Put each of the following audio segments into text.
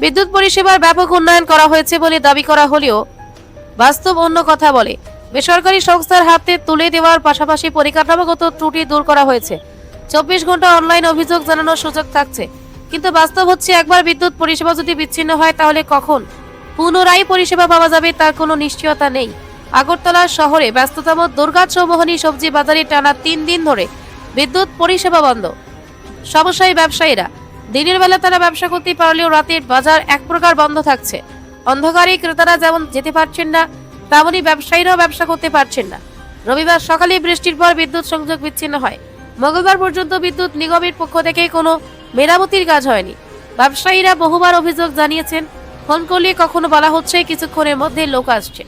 বিদ্যুৎ পরিষেবার ব্যাপক উন্নয়ন করা হয়েছে বলে দাবি করা হলেও বাস্তব অন্য কথা বলে। বেসরকারি সংস্থার হাতে তুলে দেওয়ার পাশাপাশি পরিকাঠামোগত ত্রুটি দূর করা হয়েছে। 24 ঘন্টা অনলাইন অভিযোগ জানানোর সুযোগ থাকছে, কিন্তু বাস্তব হচ্ছে একবার বিদ্যুৎ পরিষেবা যদি বিচ্ছিন্ন হয় তাহলে কখন পুনরায় পরিষেবা পাওয়া যাবে তার কোনো নিশ্চয়তা নেই। আগরতলা শহরে ব্যস্ততম দুর্গা চৌমোহনী সবজি বাজারে টানা 3 দিন ধরে বিদ্যুৎ পরিষেবা বন্ধ। সমস্যায় ব্যবসায়ীরা দিনের বেলা তারা ব্যবসা করতে পারলেও রাতের বাজার এক প্রকার বন্ধ থাকছে। অন্ধকারে ক্রেতারা যেমন যেতে পারছেন না, তেমনি ব্যবসায়ীরাও ব্যবসা করতে পারছেন না। রবিবার সকালে বৃষ্টির পর বিদ্যুৎ সংযোগ বিচ্ছিন্ন হয়। মঙ্গলবার পর্যন্ত বিদ্যুৎ নিগমের পক্ষ থেকে কোনো মেরামতির কাজ হয়নি। ব্যবসায়ীরা বহুবার অভিযোগ জানিয়েছেন, ফোন করলে কখনো বলা হচ্ছে কিছুক্ষণের মধ্যে লোক আসছে,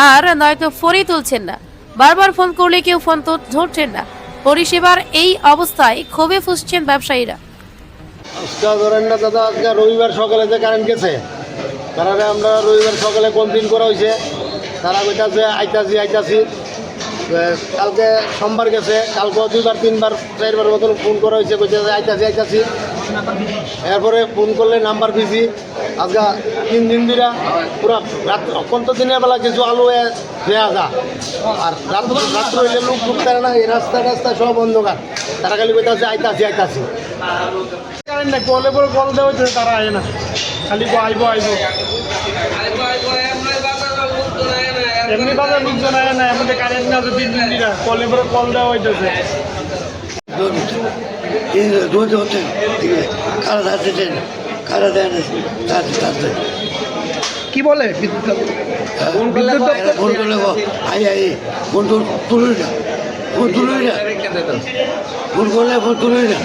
আর নয়তো ফোনই তুলছেন না। বারবার ফোন করলে কেউ ফোন ধরছেন না। পরিষেবার এই অবস্থায় ক্ষোভে ফুঁসছেন ব্যবসায়ীরা। আজকে ধরেন না দাদা, আজকে রবিবার সকালে যে কারেন্ট গেছে, তারা আমরা রবিবার সকালে কমপ্লেন করা হয়েছে, তারা কইতাছে আইতাছি। কালকে সোমবার গেছে, কালকেও 2বার 3বার 4বার মতন ফোন করা হয়েছে, কইতাছে আইতাছি। এরপরে ফোন করলে নাম্বার বিজি। আজকে 3 দিন ধরে পুরা রাত অত্যন্ত দিনের বেলা কিছু আলু দেওয়া যা, আর রাত্র হইলে লোক ঢুকতে না, এই রাস্তা সব অন্ধকার। তারা খালি কইতাছে আইতাছি। কারেন্ট নাই, কলে পরে কল দেওয়া হচ্ছে, তারা আয় না, খালি আইব এমনি বাজার লোকজন আয় না, এমনি কারেন্ট না, 3 দিন দিরা কলে পরে কল দেওয়া হইতেছে। কি বলে ফোন করলে ফোন তুলুই না।